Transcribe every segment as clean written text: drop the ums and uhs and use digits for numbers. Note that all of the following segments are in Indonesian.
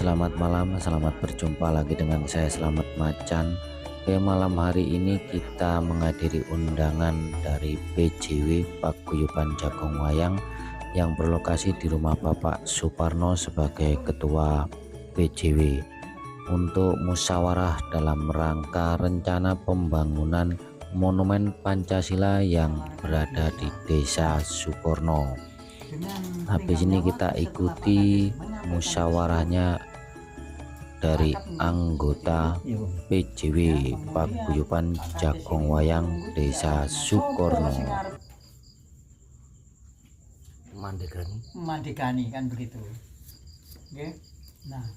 selamat malam, selamat berjumpa lagi dengan saya Selamat Macan. Malam hari ini kita menghadiri undangan dari PJW Paguyuban Jagong Wayang yang berlokasi di rumah Bapak Suparno sebagai Ketua PJW untuk musyawarah dalam rangka rencana pembangunan Monumen Pancasila yang berada di Desa Sukorno. Habis ini kita ikuti musyawarahnya dari anggota PJW Paguyuban Jagong Wayang Desa Sukorno. Mandegani kan begitu. Oke. Nah,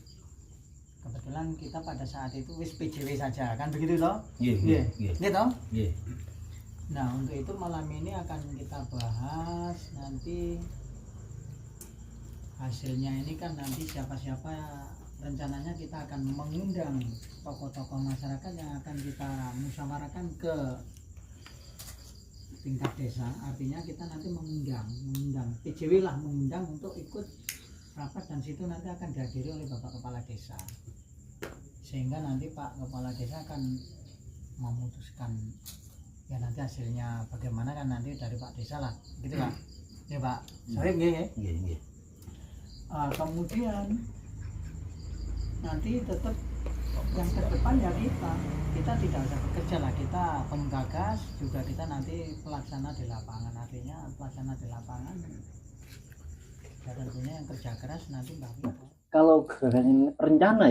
kebetulan kita pada saat itu wis PJW saja kan begitu toh? Iya. Iya toh? Iya. Nah, untuk itu malam ini akan kita bahas nanti hasilnya ini kan nanti siapa-siapa rencananya kita akan mengundang tokoh-tokoh masyarakat yang akan kita musyawarahkan ke tingkat desa. Artinya kita nanti mengundang PJW lah, mengundang untuk ikut rapat, dan situ nanti akan dihadiri oleh Bapak Kepala Desa, sehingga nanti Pak Kepala Desa akan memutuskan ya nanti hasilnya bagaimana kan nanti dari Pak Desa lah gitu Pak ya Pak. Sorry nggih. Kemudian nanti tetap yang ke depan ya kita tidak usah bekerja lah, kita penggagas juga, kita nanti pelaksana di lapangan. Artinya pelaksana di lapangan ya tentunya yang kerja keras nanti Mbak Vito. Kalau rencana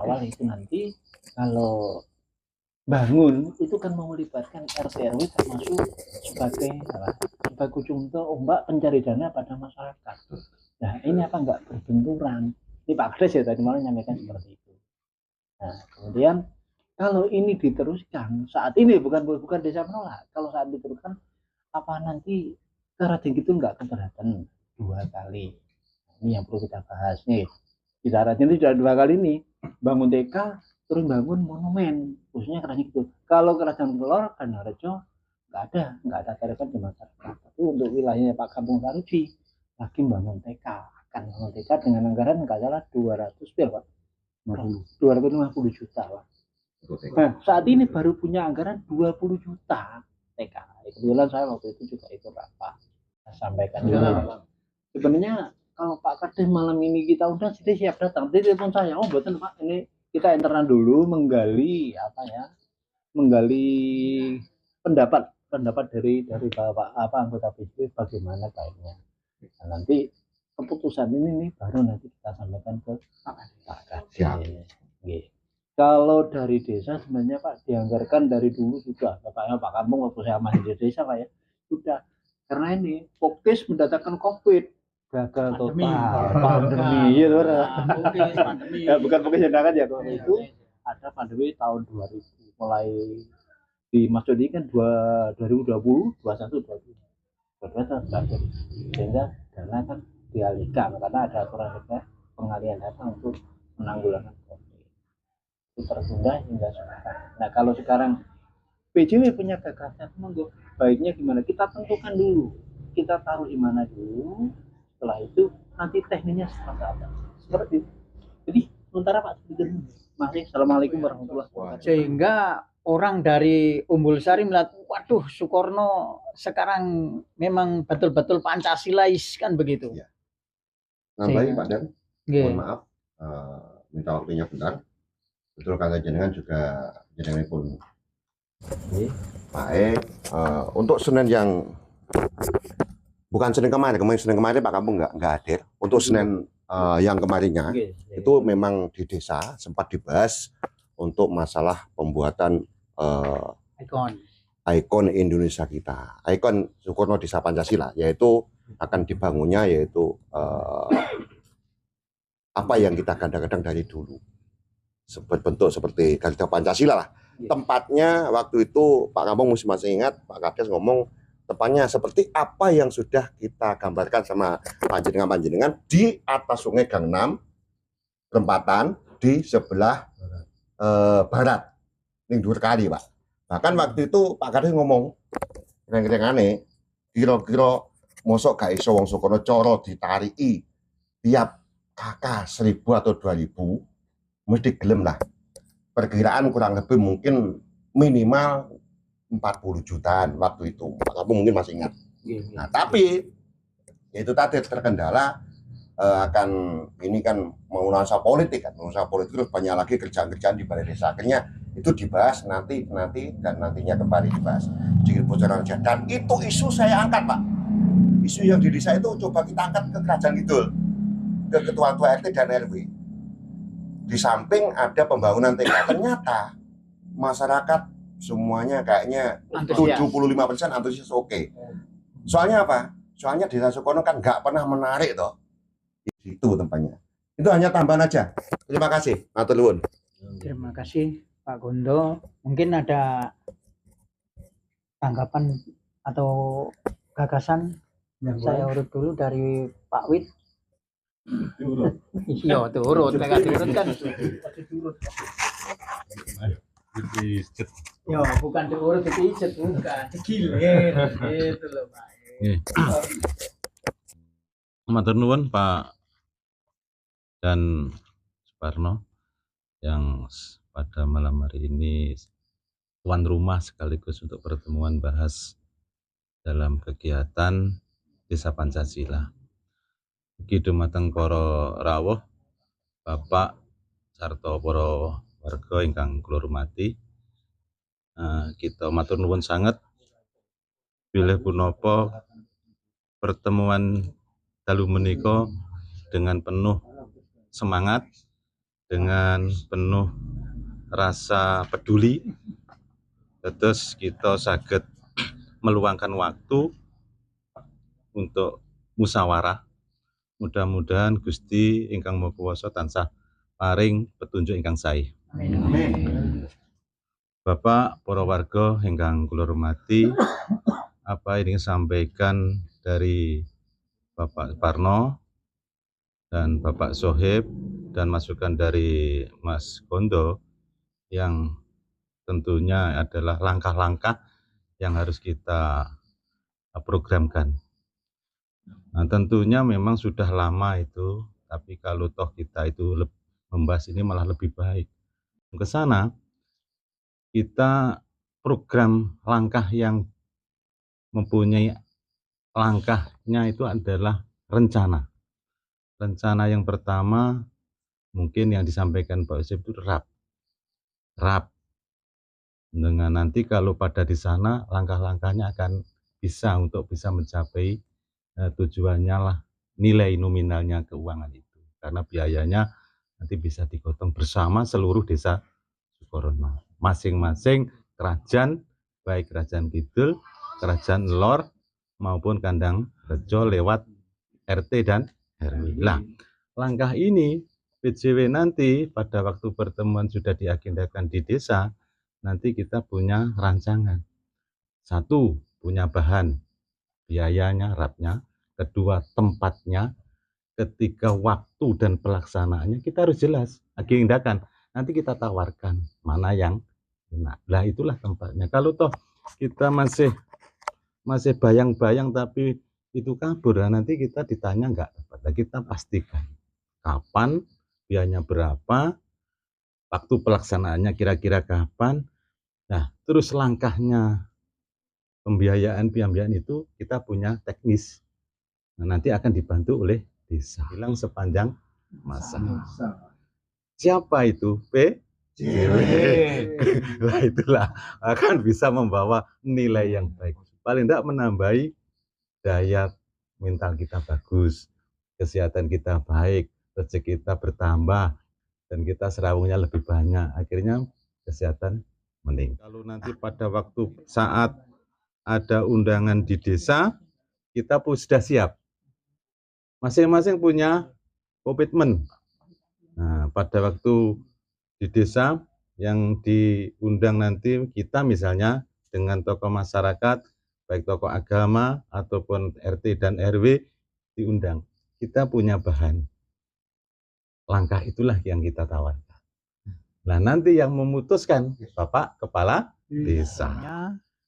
awal itu nanti kalau bangun itu kan mau melibatkan RT RW termasuk sebagai contoh ombak pencari dana pada masyarakat. Nah ini apa enggak berbenturan? Ini Pak Kades ya tadi malam nyampaikan seperti itu. Nah kemudian kalau ini diteruskan saat ini bukan desa menolak. Kalau saat diteruskan apa nanti Karajeng itu enggak keberatan 2 kali. Ini yang perlu kita bahas nih. Di Karajeng itu sudah 2 kali nih bangun TK terus bangun monumen khususnya Karajeng itu. Kalau Kerajaan Kelor Kanarejo nggak ada tarikan di masyarakat. Tapi untuk wilayahnya Pak Kampung Saruji lagi bangun TK, akan bangun TK dengan anggaran nggak salah 250 juta Pak. Nah saat ini baru punya anggaran 20 juta TK. Kebetulan saya waktu itu juga ikut rapat sampaikan sebenarnya kalau Pak Kades malam ini kita udah jadi siap datang. Jadi telepon saya, oh betul Pak, ini kita internal dulu menggali pendapat dari Bapak anggota PJW bagaimana baiknya. Nah, nanti keputusan ini nih baru nanti kita sampaikan ke Pak Kades. Kalau dari desa sebenarnya Pak dianggarkan dari dulu sudah, Bapaknya Pak Kampung waktu saya masih di desa Pak ya, sudah. Karena ini fokus mendatangkan COVID, gagal total, pandemi gitu ya, bukan fokus sedangkan ya kalau itu ada pandemi tahun 2000 mulai di Mas Dodi kan 2020, 21, 22 terakhir, sehingga dana kan dialihkan karena ada aturan pengalihan dana untuk menanggulangi COVID itu tertunda hingga sekarang. Nah kalau sekarang PJW punya gagasan, monggo baiknya gimana kita tentukan dulu, kita taruh di mana dulu, setelah itu nanti tekniknya seperti apa, seperti itu. Jadi sementara Pak masih Assalamualaikum warahmatullahi wabarakatuh. Sehingga orang dari Umbul Sari melihat, waduh Sukorno sekarang memang betul-betul Pancasilais kan begitu ya. Nah baik Pak Dan, mohon maaf minta waktunya bentar. Betul kata jenengan juga jenengan pun baik. Untuk Senin yang bukan Senin kemarin Pak Kampung nggak hadir. Untuk Senin yang kemarinnya itu memang di desa sempat dibahas untuk masalah pembuatan ikon Indonesia kita, ikon Sukorno Desa Pancasila, yaitu akan dibangunnya yaitu apa yang kita kadang-kadang dari dulu bentuk seperti Garuda Pancasila lah. Tempatnya waktu itu Pak Kampung masih ingat Pak Kades ngomong tempatnya seperti apa yang sudah kita gambarkan sama panjenengan di atas Sungai Gang 6 perempatan di sebelah barat ning dhuwur kali Pak. Bahkan waktu itu Pak Kades ngomong kira-kira mosok gak iso wong Sukorno coro ditariki tiap kakak 1.000 atau 2.000 mesti gelem lah. Perkiraan kurang lebih mungkin minimal 40 jutaan waktu itu. Pak Kampung mungkin masih ingat. Nah, tapi itu tadi terkendala akan ini kan mau nuansa politik kan, nuansa politik terus banyak lagi kerjaan-kerjaan di balai desa. Akhirnya itu dibahas nanti dan nantinya kembali dibahas. Sedikit bocoran aja. Dan itu isu saya angkat, Pak. Isu yang di desa itu coba kita angkat ke Kerajaan Kidul, ke ketua-ketua RT dan RW. Di samping ada pembangunan TK, ternyata masyarakat semuanya kayaknya 75% antusias oke. Soalnya apa? Soalnya Desa Sukono kan nggak pernah menarik toh. Itu tempatnya. Itu hanya tambahan aja. Terima kasih. Matur nuwun. Terima kasih Pak Gondo. Mungkin ada tanggapan atau gagasan. Saya urut dulu dari Pak Wid. Iya, turut. Nek turut kan. Ya, bukan diurut, dipijet, bukan. Digilir. Gitu loh, Pak. Matur nuwun Pak dan Suparno yang pada malam hari ini tuan rumah sekaligus untuk pertemuan bahas dalam kegiatan Desa Pancasila. Mugi dumateng para rawuh, Bapak sarta para warga ingkang kula hormati. Kita matur nuwun sanget bilih punapa pertemuan dalu menika dengan penuh semangat, dengan penuh rasa peduli, terus kita saged meluangkan waktu untuk musyawarah. Mudah-mudahan Gusti ingkang Maha Kuwasa tansah paring petunjuk ingkang sae. Amin. Bapak, para warga ingkang kula hormati, apa yang ingin sampaikan dari Bapak Suparno dan Bapak Sohib dan masukan dari Mas Gondo yang tentunya adalah langkah-langkah yang harus kita programkan. Nah, tentunya memang sudah lama itu, tapi kalau toh kita itu membahas ini malah lebih baik. Ke sana kita program langkah yang mempunyai langkahnya itu adalah rencana. Rencana yang pertama mungkin yang disampaikan Pak Yusuf itu RAP. Dengan nanti kalau pada di sana langkah-langkahnya akan bisa mencapai tujuannya lah nilai nominalnya keuangan itu. Karena biayanya nanti bisa digotong bersama seluruh desa Sukono. Masing-masing kerajaan, baik kerajaan Kidul, kerajaan Lor maupun Kandang Rejo lewat RT dan RW. Nah, langkah ini PJW nanti pada waktu pertemuan sudah diagendakan di desa, nanti kita punya rancangan. Satu, punya bahan, biayanya, RAP-nya. Kedua, tempatnya. Ketiga, waktu dan pelaksanaannya kita harus jelas, agendakan. Nanti kita tawarkan mana yang enak. Nah, itulah tempatnya. Kalau toh kita masih bayang-bayang tapi itu kabur, nah nanti kita ditanya nggak dapat. Nah, kita pastikan kapan, biayanya berapa, waktu pelaksanaannya kira-kira kapan. Nah, terus langkahnya pembiayaan itu kita punya teknis. Nah, nanti akan dibantu oleh desa. Hilang sepanjang masa. Siapa itu? PJW. Nah, itulah akan bisa membawa nilai yang baik. Paling tidak menambahi daya mental kita bagus, kesehatan kita baik, rezeki kita bertambah, dan kita serawungnya lebih banyak. Akhirnya kesehatan meningkat. Kalau nanti pada waktu saat ada undangan di desa, kita pun sudah siap. Masing-masing punya komitmen. Nah, pada waktu di desa yang diundang nanti kita misalnya dengan tokoh masyarakat, baik tokoh agama ataupun RT dan RW diundang. Kita punya bahan. Langkah itulah yang kita tawarkan. Nah, nanti yang memutuskan Bapak Kepala Desa.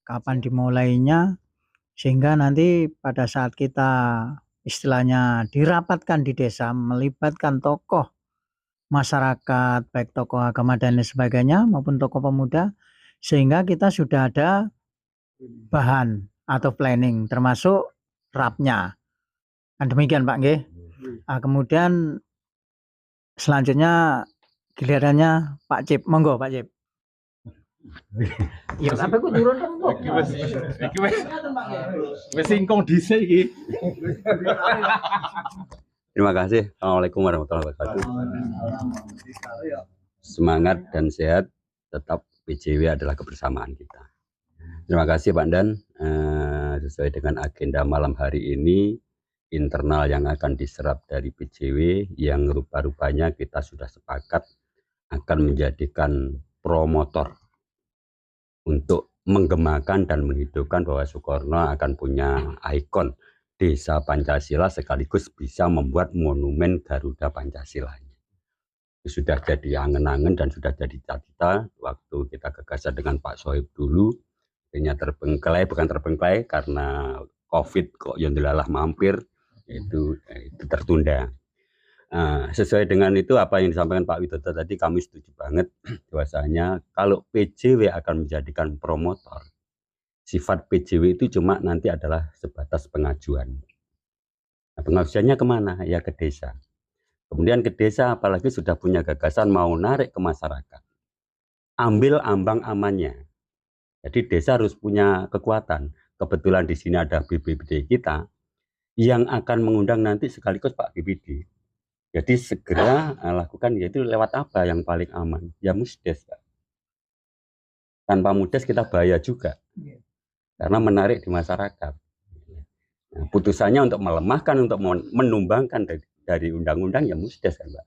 Kapan dimulainya, sehingga nanti pada saat kita istilahnya dirapatkan di desa, melibatkan tokoh masyarakat, baik tokoh agama dan lain sebagainya maupun tokoh pemuda, sehingga kita sudah ada bahan atau planning termasuk rapnya. Kan demikian Pak nggih. Kemudian selanjutnya gilirannya Pak Cip. Monggo Pak Cip. Ya sampai ku turun rembuk. Iki wis singkong dhisik iki. Terima kasih. Assalamualaikum warahmatullahi wabarakatuh. Semangat dan sehat, tetap PJW adalah kebersamaan kita. Terima kasih Pak Dan. Sesuai dengan agenda malam hari ini, internal yang akan diserap dari PJW yang rupa-rupanya kita sudah sepakat akan menjadikan promotor untuk menggemakan dan menghidupkan bahwa Sukorno akan punya ikon Desa Pancasila sekaligus bisa membuat monumen Garuda Pancasila. Itu sudah jadi angen-angen dan sudah jadi cita-cita waktu kita gagasan dengan Pak Sohib dulu. Akhirnya terbengkelai, bukan terbengkelai karena COVID kok yang dilalah mampir, itu tertunda. Sesuai dengan itu apa yang disampaikan Pak Widodo tadi, kami setuju banget bahwasanya kalau PJW akan menjadikan promotor, sifat PJW itu cuma nanti adalah sebatas pengajuan. Nah, pengajuannya kemana? Ya ke desa. Kemudian ke desa apalagi sudah punya gagasan mau narik ke masyarakat, ambil ambang amannya. Jadi desa harus punya kekuatan. Kebetulan di sini ada BPD kita yang akan mengundang nanti sekaligus Pak BPD. Jadi segera lakukan, yaitu lewat apa yang paling aman? Ya musdes, Pak. Tanpa musdes kita bahaya juga, karena menarik di masyarakat. Nah, putusannya untuk melemahkan, untuk menumbangkan dari undang-undang ya musdes kan, Pak.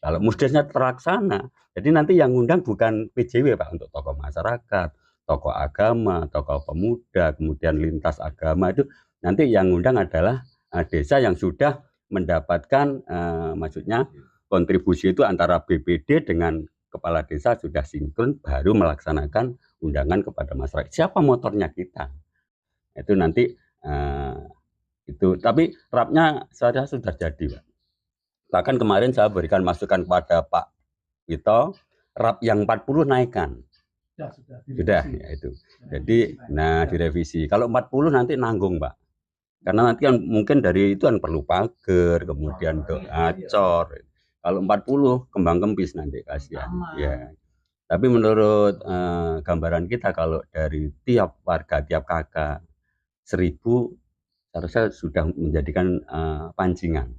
Kalau musdesnya terlaksana, jadi nanti yang undang bukan PJW Pak, untuk tokoh masyarakat, tokoh agama, tokoh pemuda, kemudian lintas agama, itu nanti yang undang adalah desa yang sudah mendapatkan maksudnya kontribusi itu antara BPD dengan kepala desa sudah sinkron, baru melaksanakan undangan kepada masyarakat. Siapa motornya kita? Itu nanti itu, tapi rapnya saya sudah jadi, Pak. Bahkan kemarin saya berikan masukan kepada Pak Wito, rap yang 40 naikkan. Sudah ya itu. Jadi direvisi. Kalau 40 nanti nanggung, Pak. Karena nanti kan mungkin dari itu kan perlu pagar, kemudian acor. Kalau 40 kembang kempis nanti kasihan. Ya. Tapi menurut gambaran kita kalau dari tiap warga, tiap kakak 1000 seharusnya sudah menjadikan pancingan.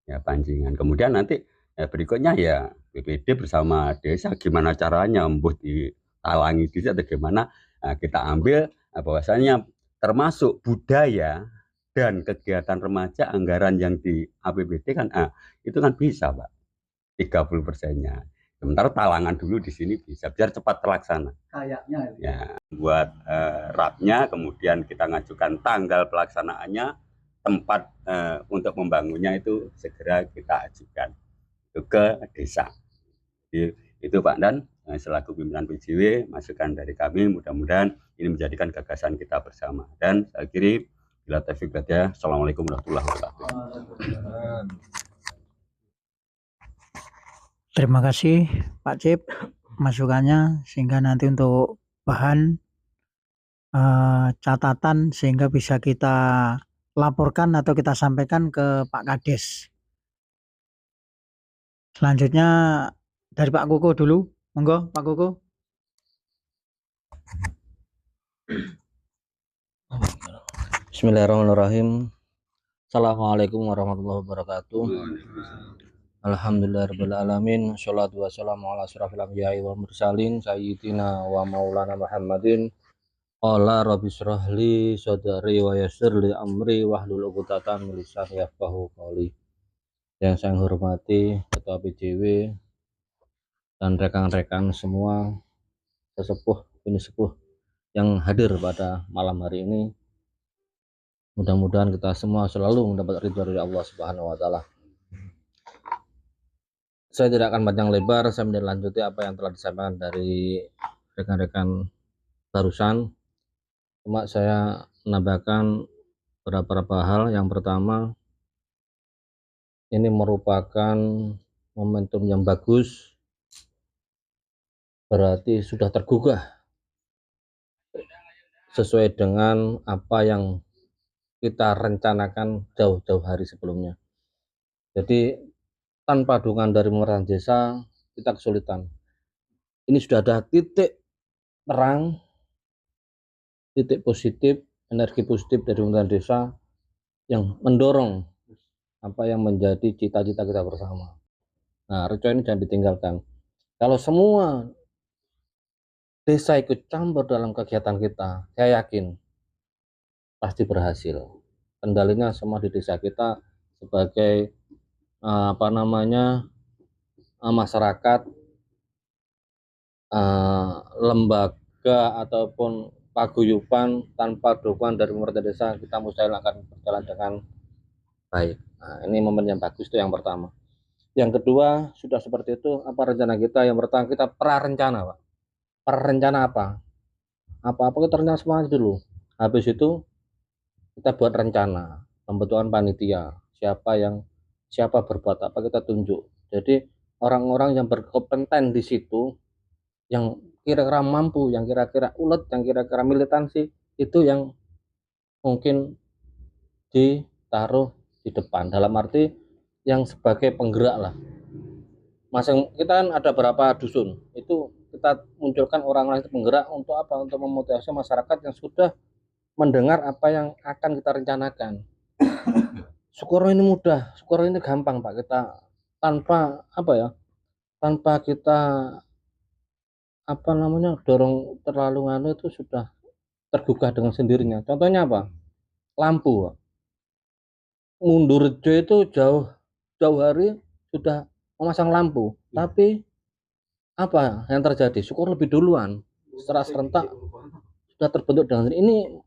Ya, pancingan. Kemudian nanti berikutnya ya BPD bersama desa gimana caranya embuh ditalangi desa atau gimana kita ambil bahwasanya termasuk budaya dan kegiatan remaja anggaran yang di APBD kan itu kan bisa Pak 30%-nya. Sementara talangan dulu di sini bisa biar cepat terlaksana. Kayaknya ya buat rapnya, kemudian kita ngajukan tanggal pelaksanaannya, tempat untuk membangunnya itu segera kita ajukan itu ke desa. Jadi, itu Pak Dan selaku pimpinan PJW, masukan dari kami, mudah-mudahan ini menjadikan gagasan kita bersama. Dan saya kira bila taufiq hidayah. Assalamualaikum warahmatullahi wabarakatuh. Terima kasih Pak Cip masukannya, sehingga nanti untuk bahan catatan sehingga bisa kita laporkan atau kita sampaikan ke Pak Kades. Selanjutnya dari Pak Koko dulu, monggo Pak Koko. Bismillahirrahmanirrahim. Assalamualaikum warahmatullahi wabarakatuh. Alhamdulillahirabbil alamin. Sholatu wassalamu ala asyrofil anbiya'i wal mursalin sayyidina wa maulana Muhammadin. Qala rabbi shrah li sadri wa yassir li amri wahlul 'uqdatam min lisani yafqahu qawli. Yang saya hormati Ketua PJW dan rekan-rekan semua, sesepuh ini sepuh yang hadir pada malam hari ini. Mudah-mudahan kita semua selalu mendapat ridho dari Allah Subhanahu wa taala. Saya tidak akan panjang lebar, saya menindaklanjuti apa yang telah disampaikan dari rekan-rekan barusan. Cuma saya menambahkan beberapa hal. Yang pertama, ini merupakan momentum yang bagus, berarti sudah tergugah sesuai dengan apa yang kita rencanakan jauh-jauh hari sebelumnya. Jadi tanpa dukungan dari pemerintahan desa kita kesulitan. Ini sudah ada titik terang, titik positif, energi positif dari pemerintahan desa yang mendorong apa yang menjadi cita-cita kita bersama. Nah, Reco ini jangan ditinggalkan. Kalau semua desa ikut campur dalam kegiatan kita, saya yakin pasti berhasil. Kendalinya semua di desa kita sebagai masyarakat, lembaga ataupun paguyuban tanpa dukungan dari pemerintah desa kita mustahil akan berjalan dengan baik. Nah, ini momen yang bagus, itu yang pertama. Yang kedua, sudah seperti itu, apa rencana kita? Yang pertama kita prarencana, Pak. Prarencana apa? Apa-apa kita rencana semua dulu. Habis itu kita buat rencana pembentukan panitia. Siapa berbuat apa kita tunjuk. Jadi orang-orang yang berkompeten di situ, yang kira-kira mampu, yang kira-kira ulet, yang kira-kira militansi, itu yang mungkin ditaruh di depan. Dalam arti yang sebagai penggerak lah. Kita kan ada berapa dusun, itu kita munculkan orang-orang itu penggerak untuk apa? Untuk memotivasi masyarakat yang sudah mendengar apa yang akan kita rencanakan. Syukur ini mudah, syukur ini gampang Pak, kita tanpa tanpa kita dorong terlalu nganu itu sudah tergugah dengan sendirinya. Contohnya apa? Lampu, Pak. Mundur itu jauh hari sudah memasang lampu, tapi apa yang terjadi? Syukur lebih duluan, secara serentak sudah terbentuk dengan ini,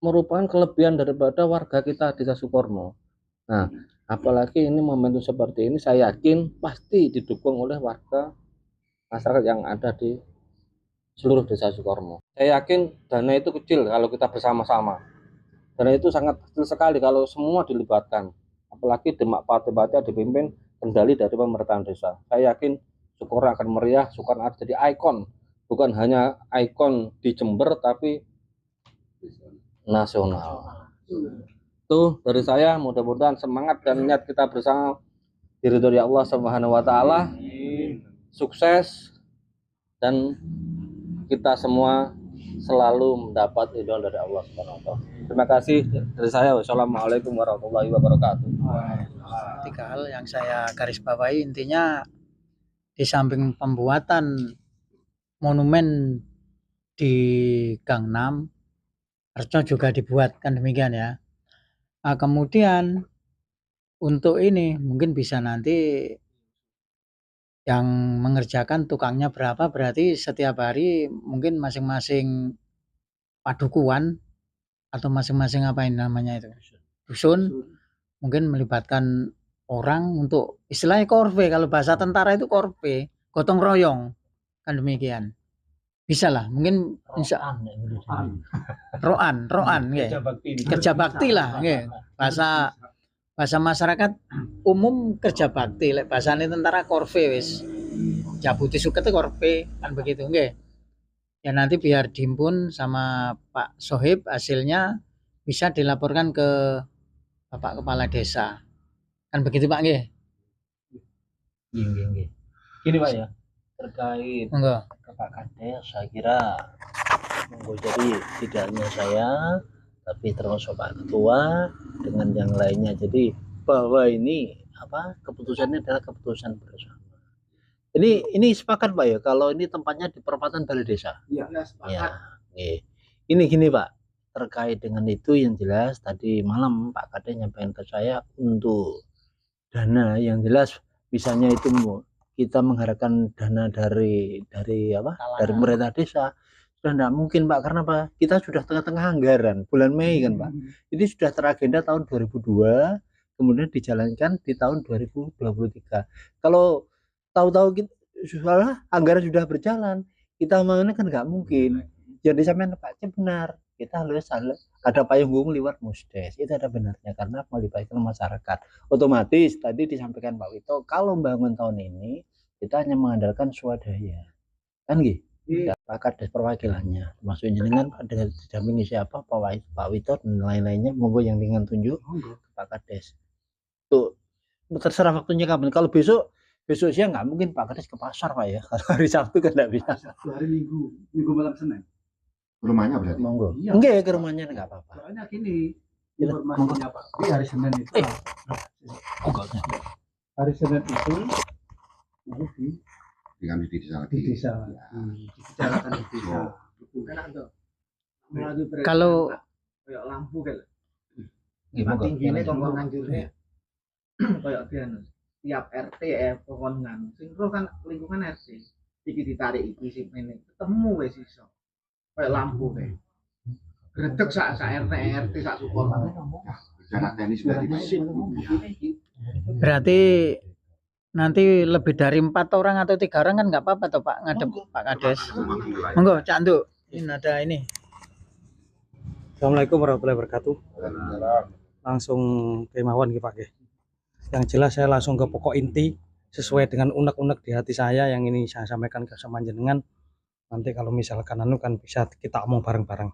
merupakan kelebihan daripada warga kita Desa Sukormo. Nah, apalagi ini momentum seperti ini, saya yakin pasti didukung oleh warga masyarakat yang ada di seluruh Desa Sukormo. Saya yakin dana itu kecil kalau kita bersama-sama. Dana itu sangat kecil sekali kalau semua dilibatkan. Apalagi Demak Pati-Pati dipimpin kendali dari pemerintahan desa. Saya yakin Syukur akan meriah, Syukur akan jadi ikon. Bukan hanya ikon di Jember, tapi nasional. Itu dari saya, mudah-mudahan semangat dan niat kita bersama diridhoi Allah Subhanahu wa taala. Sukses dan kita semua selalu mendapat ridho dari Allah Subhanahu wa taala. Terima kasih dari saya. Wassalamualaikum warahmatullahi wabarakatuh. Tiga hal yang saya garis bawahi, intinya di samping pembuatan monumen di Gang 6, Reco juga dibuatkan demikian ya. Nah, kemudian untuk ini mungkin bisa nanti yang mengerjakan tukangnya berapa, berarti setiap hari mungkin masing-masing padukuan atau masing-masing apa ini namanya itu, dusun, mungkin melibatkan orang untuk istilahnya korve, kalau bahasa tentara itu korve, gotong royong, kan demikian. Bisa lah, mungkin roan, kerja bakti lah, bahasa masyarakat umum kerja bakti, lek bahasane tentara korve wis. Jabuti suket itu korve, kan begitu nggih. Ya nanti biar dihimpun sama Pak Sohib, hasilnya bisa dilaporkan ke Bapak Kepala Desa. Kan begitu Pak nggih? Nggih. Gini Pak ya, terkait ke Pak Kades, saya kira jadi tidak hanya saya, tapi termasuk Pak Ketua dengan yang lainnya. Jadi bahwa ini keputusannya adalah keputusan bersama. Ini sepakat Pak ya, kalau ini tempatnya di perempatan balai desa. Iya, sepakat. Ya, ini gini Pak, terkait dengan itu yang jelas tadi malam Pak Kades nyampaikan ke saya untuk dana yang jelas, misalnya itu kita mengharapkan dana dari pemerintah desa, sudah tidak mungkin Pak, karena Pak kita sudah tengah-tengah anggaran bulan Mei kan Pak. Jadi sudah teragenda tahun 2002, kemudian dijalankan di tahun 2023. Kalau tahu-tahu kita anggaran sudah berjalan, kita mengenai kan nggak mungkin. Jadi sampai Pak Cep benar, kita ada payung hukum lewat Musdes, itu ada benarnya karena melibatkan masyarakat. Otomatis tadi disampaikan Pak Wito, kalau membangun tahun ini kita hanya mengandalkan swadaya, kan gitu. Pak Kades perwakilannya, termasuk jenengan dengan didampingi siapa Pak Wito dan lain-lainnya, monggo yang dengan tunjuk ke Pak Kades. Tuh terserah waktunya kapan. Kalau besok siang nggak mungkin Pak Kades ke pasar Pak ya. Kalau hari Sabtu kan nggak bisa. Hari Minggu malam Senin. Rumahnya berarti. Monggo. Iya. Enggak ya ke rumahnya nggak apa-apa. Soalnya gini, Ya, informasinya Pak, di hari Senin itu. Hari Senin itu mau Dengan di sana di desa, dibicarakan di desa. Itu kan ada melalui perencanaan, Kalau- Pak, kayak lampu kan. Gimana? Tingginya kongkong nganjurnya. Kayak biasa. Tiap RT pokoknya nganu. Sing terus kan lingkungan RT. Iki ditarik iki sing meneh. Ketemu wis iso. Kayak lampu kayak. Gredeg sak RT sak sukor. Rencana teknis berarti Pak. Berarti nanti lebih dari 4 orang atau 3 orang kan nggak apa-apa toh Pak ngadep Pak Kades. Monggo Cak Nduk. Ini ada ini. Assalamualaikum warahmatullahi wabarakatuh. Langsung kemauan gitu Pak. Yang jelas saya langsung ke pokok inti sesuai dengan unek-unek di hati saya yang ini saya sampaikan ke sama jenengan. Nanti kalau misalkan anu kan bisa kita omong bareng-bareng.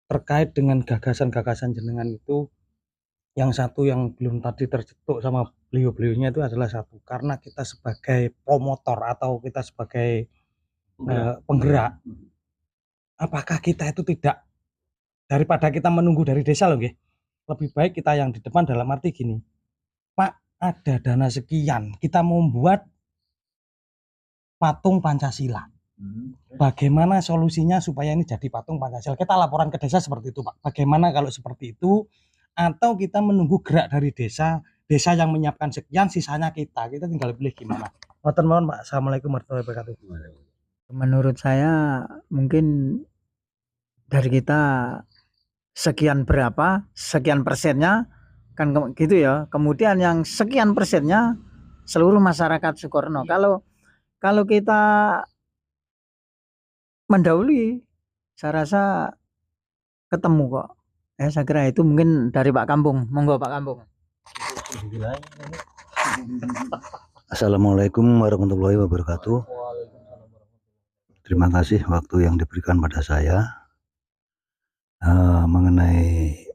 Terkait dengan gagasan-gagasan jenengan itu, yang satu yang belum tadi tercetuk sama beliau-beliaunya itu adalah satu, karena kita sebagai promotor atau kita sebagai penggerak, apakah kita itu tidak, daripada kita menunggu dari desa loh nggih, lebih baik kita yang di depan dalam arti gini, Pak ada dana sekian, kita membuat patung Pancasila. Bagaimana solusinya supaya ini jadi patung Pancasila? Kita laporan ke desa seperti itu Pak. Bagaimana kalau seperti itu? Atau kita menunggu gerak dari desa yang menyiapkan sekian, sisanya kita tinggal pilih gimana. Mohon Pak. Assalamualaikum warahmatullahi wabarakatuh. Menurut saya mungkin dari kita sekian berapa, sekian persennya kan gitu ya. Kemudian yang sekian persennya seluruh masyarakat Sukorno. Kalau kita mendahului, saya rasa ketemu kok. Saya kira itu mungkin dari Pak Kampung. Monggo Pak Kampung. Assalamualaikum warahmatullahi wabarakatuh. Terima kasih waktu yang diberikan pada saya mengenai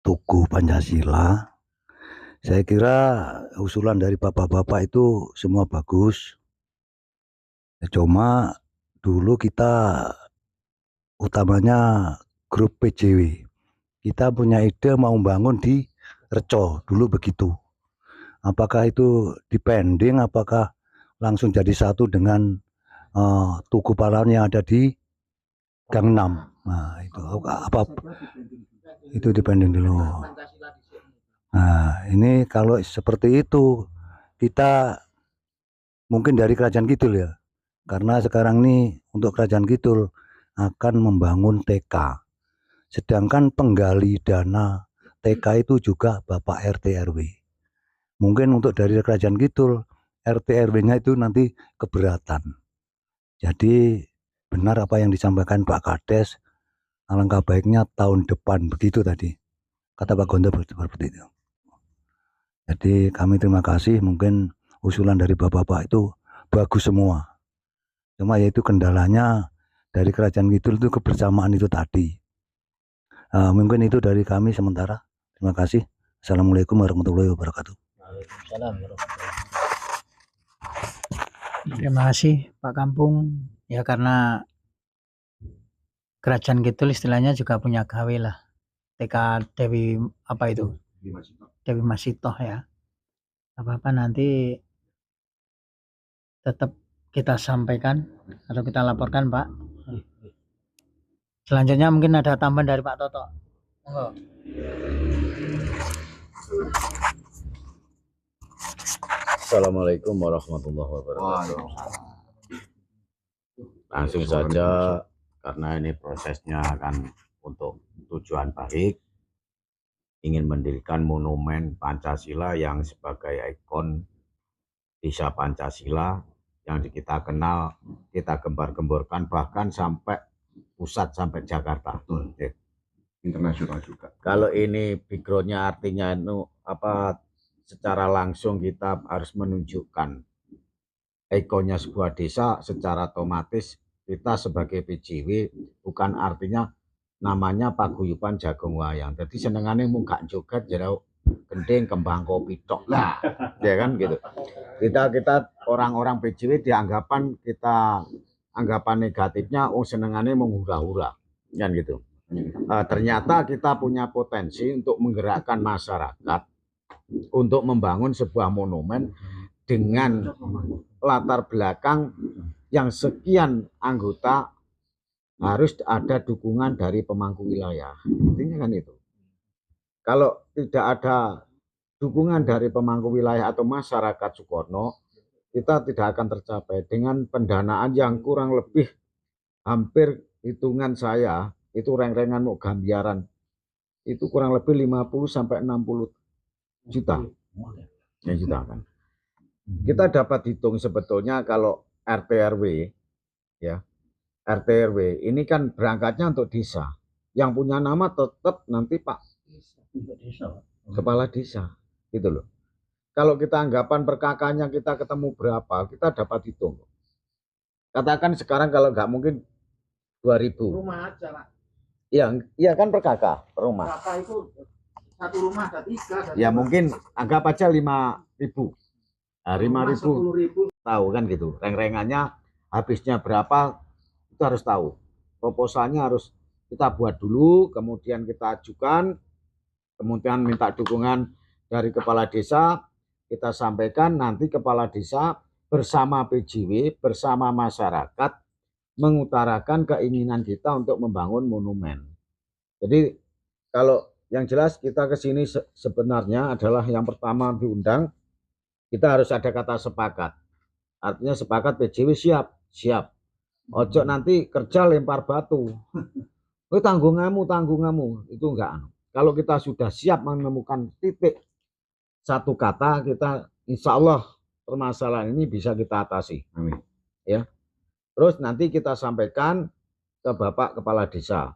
Tugu Pancasila. Saya kira usulan dari bapak-bapak itu semua bagus. Cuma dulu kita utamanya grup PJW. Kita punya ide mau bangun di Reco dulu begitu. Apakah itu dipending, apakah langsung jadi satu dengan Tugu pahlawan yang ada di Gang 6. Nah, itu apa itu dipending dulu. Nah, ini kalau seperti itu kita mungkin dari Kerajaan Kidul ya. Karena sekarang ini untuk Kerajaan Kidul akan membangun TK. Sedangkan penggali dana TK itu juga Bapak RT RW. Mungkin untuk dari Kerajaan Kidul, RT RW-nya itu nanti keberatan. Jadi benar apa yang disampaikan Pak Kades, alangkah baiknya tahun depan begitu tadi. Kata Pak Gondo seperti itu. Jadi kami terima kasih, mungkin usulan dari bapak-bapak itu bagus semua. Cuma yaitu kendalanya dari Kerajaan Kidul itu kebersamaan itu tadi. Mungkin itu dari kami sementara. Terima kasih. Assalamualaikum warahmatullahi wabarakatuh. Terima kasih Pak Kampung. Ya karena Kerajaan Kidul istilahnya juga punya gawe lah. TK Dewi apa itu? Dewi Masitoh ya. Apa-apa nanti tetap kita sampaikan atau kita laporkan Pak. Selanjutnya mungkin ada tambahan dari Pak Toto. Monggo. Assalamualaikum warahmatullahi wabarakatuh. Langsung saja, karena ini prosesnya akan untuk tujuan baik, ingin mendirikan monumen Pancasila yang sebagai ikon desa Pancasila yang kita kenal, kita gembar-gemborkan bahkan sampai pusat, sampai Jakarta. internasional juga. Kalau ini backgroundnya artinya secara langsung kita harus menunjukkan ikonnya sebuah desa, secara otomatis kita sebagai PJW bukan artinya namanya paguyuban jagung wayang. Jadi senengannya mau gak joget jauh gending kembang kopi tok lah, ya kan gitu. Kita orang-orang PJW anggapan negatifnya senengannya menghura-hura, kan gitu. Ternyata kita punya potensi untuk menggerakkan masyarakat untuk membangun sebuah monumen dengan latar belakang yang sekian anggota harus ada dukungan dari pemangku wilayah. Intinya kan itu. Kalau tidak ada dukungan dari pemangku wilayah atau masyarakat Sukorno, kita tidak akan tercapai dengan pendanaan yang kurang lebih hampir hitungan saya itu reng-rengan mau gambiaran itu kurang lebih 50 sampai 60 juta. Ya juta kan. Kita dapat hitung sebetulnya kalau RT RW ya. RT RW ini kan berangkatnya untuk desa. Yang punya nama tetap nanti Pak Kepala Desa gitu loh. Kalau kita anggapan perkakanya kita ketemu berapa, kita dapat hitung. Katakan sekarang kalau nggak mungkin 2000. Rumah aja, Pak. Iya kan per kakak, per rumah. Kakak itu satu rumah ada 3. Ya mungkin anggap aja 5.000. Nah, 5.000 tahu kan gitu. Reng-rengannya habisnya berapa itu harus tahu. Proposalnya harus kita buat dulu, kemudian kita ajukan, kemudian minta dukungan dari kepala desa, kita sampaikan nanti kepala desa bersama PJW, bersama masyarakat mengutarakan keinginan kita untuk membangun monumen. Jadi kalau yang jelas kita ke sini sebenarnya adalah yang pertama diundang, kita harus ada kata sepakat. Artinya sepakat PJW siap. Ojo nanti kerja lempar batu. Tanggungamu itu enggak. Kalau kita sudah siap menemukan titik satu kata, kita insya Allah permasalahan ini bisa kita atasi. Amin. Ya. Terus nanti kita sampaikan ke Bapak Kepala Desa.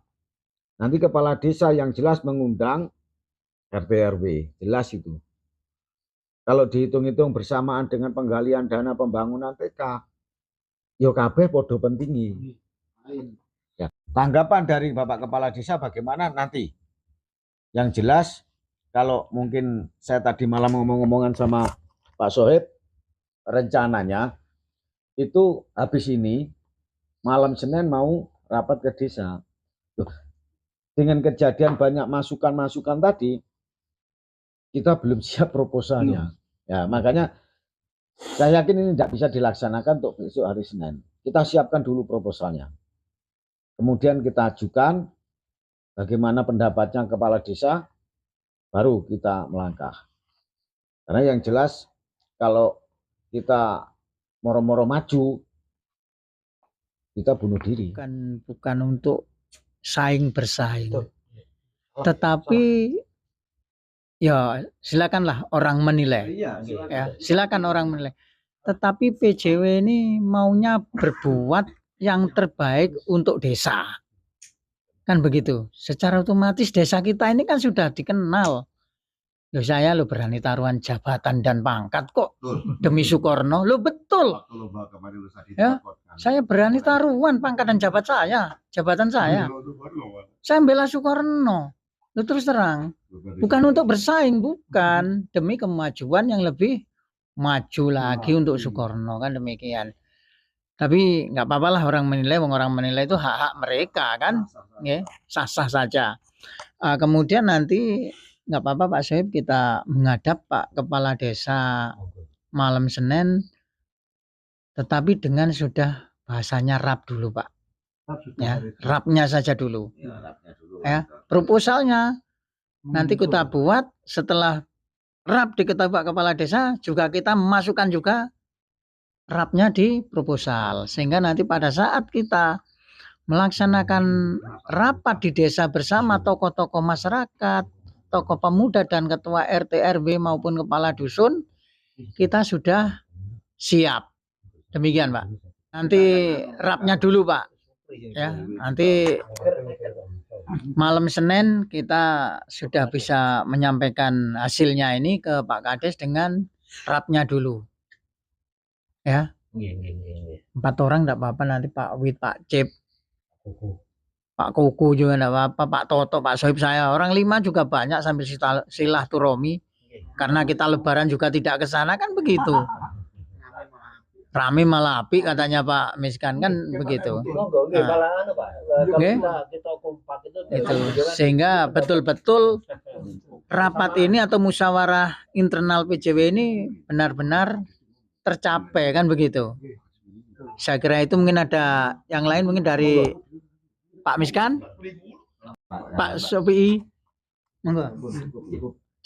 Nanti Kepala Desa yang jelas mengundang RT RW, jelas itu. Kalau dihitung-hitung bersamaan dengan penggalian dana pembangunan TK, yo kabeh podo pentingi. Ya. Tanggapan dari Bapak Kepala Desa bagaimana nanti? Yang jelas, kalau mungkin saya tadi malam ngomong-ngomongan sama Pak Sohib, rencananya itu habis ini malam Senin mau rapat ke desa. Dengan kejadian banyak masukan-masukan tadi, kita belum siap proposalnya. Ya, makanya saya yakin ini tidak bisa dilaksanakan untuk besok hari Senin. Kita siapkan dulu proposalnya. Kemudian kita ajukan bagaimana pendapatnya kepala desa, baru kita melangkah. Karena yang jelas kalau kita moro-moro maju, kita bunuh diri. Bukan untuk saing bersaing. Tetapi ya silakanlah orang menilai. Ya, silakan orang menilai. Tetapi PJW ini maunya berbuat yang terbaik untuk desa. Kan begitu. Secara otomatis desa kita ini kan sudah dikenal. Loh saya berani taruhan jabatan dan pangkat kok demi Sukorno. Loh betul. Ya, saya berani taruhan pangkat dan jabatan saya. Saya bela Sukorno. Loh terus terang. Bukan untuk bersaing, bukan. Demi kemajuan yang lebih maju lagi untuk Sukorno, kan demikian. Tapi nggak apa-apa lah orang menilai itu hak-hak mereka kan, ya, sah-sah saja. Kemudian nanti nggak apa-apa Pak Sohib, kita menghadap Pak Kepala Desa malam Senin, tetapi dengan sudah bahasanya rap dulu Pak, ya, rapnya saja dulu, ya, proposalnya nanti kita buat setelah rap diketahui Pak Kepala Desa, juga kita memasukkan juga rapnya di proposal, sehingga nanti pada saat kita melaksanakan rapat di desa bersama tokoh-tokoh masyarakat, tokoh pemuda dan ketua RT RW maupun kepala dusun, kita sudah siap. Demikian Pak. Nanti rapnya dulu Pak. Ya, nanti malam Senin kita sudah bisa menyampaikan hasilnya ini ke Pak Kades dengan rapnya dulu. Ya. 4 orang enggak apa-apa, nanti Pak Wid, Pak Cip, Pak Kuku juga enggak apa-apa, Pak Toto, Pak Sohib saya. Orang 5 juga banyak sambil silaturahmi. Karena kita lebaran juga tidak ke sana kan begitu. Rame malah api katanya Pak Miskan kan begitu. Itu sehingga betul-betul rapat ini atau musyawarah internal PJW ini benar-benar tercapai kan begitu. Saya kira itu mungkin ada yang lain mungkin dari Pak Miskan, Pak Sopi.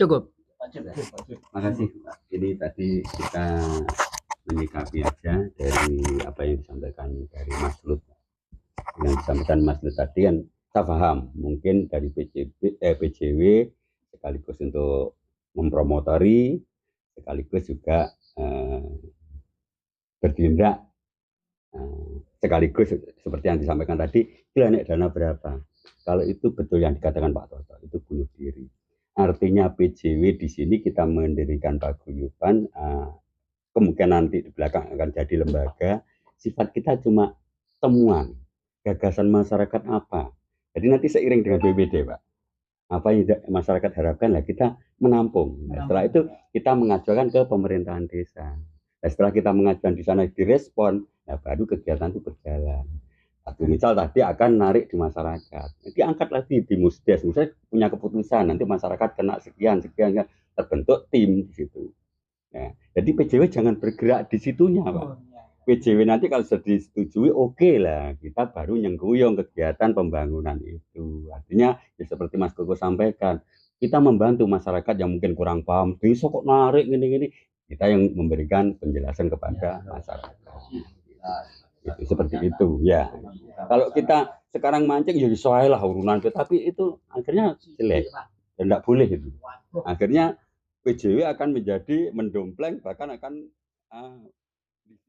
Cukup. Makasih Pak. Ini tadi kita menyikapi aja dari apa yang disampaikan dari Mas Lut. Yang disampaikan Mas Lut tadi kan saya paham mungkin dari PJW sekaligus untuk mempromotori, sekaligus juga bertindak, sekaligus seperti yang disampaikan tadi, kira naik dana berapa. Kalau itu betul yang dikatakan Pak Toto, itu bunuh diri. Artinya PJW di sini kita mendirikan paguyuban, kemungkinan nanti di belakang akan jadi lembaga. Sifat kita cuma temuan, gagasan masyarakat apa. Jadi nanti seiring dengan BPD Pak, apa yang masyarakat harapkan lah kita menampung. Nah, setelah itu kita mengajukan ke pemerintahan desa. Nah, setelah kita mengajukan di sana direspon, nah baru kegiatan itu berjalan. Satu misal tadi akan narik di masyarakat, nanti angkat lagi di Musdes, misalnya punya keputusan, nanti masyarakat kena sekian, terbentuk tim di situ. Nah, jadi PJW jangan bergerak di situnya Pak. PJW nanti kalau sudah disetujui oke lah, kita baru nyengguyung kegiatan pembangunan itu. Artinya ya seperti Mas Koko sampaikan, kita membantu masyarakat yang mungkin kurang paham, desa kok narik gini-gini, kita yang memberikan penjelasan kepada masyarakat. Itu seperti itu ya. Kalau kita sekarang mancing ya sesuai lah urunan, tapi itu akhirnya jelek dan tidak boleh itu. Akhirnya PJW akan menjadi mendompleng, bahkan akan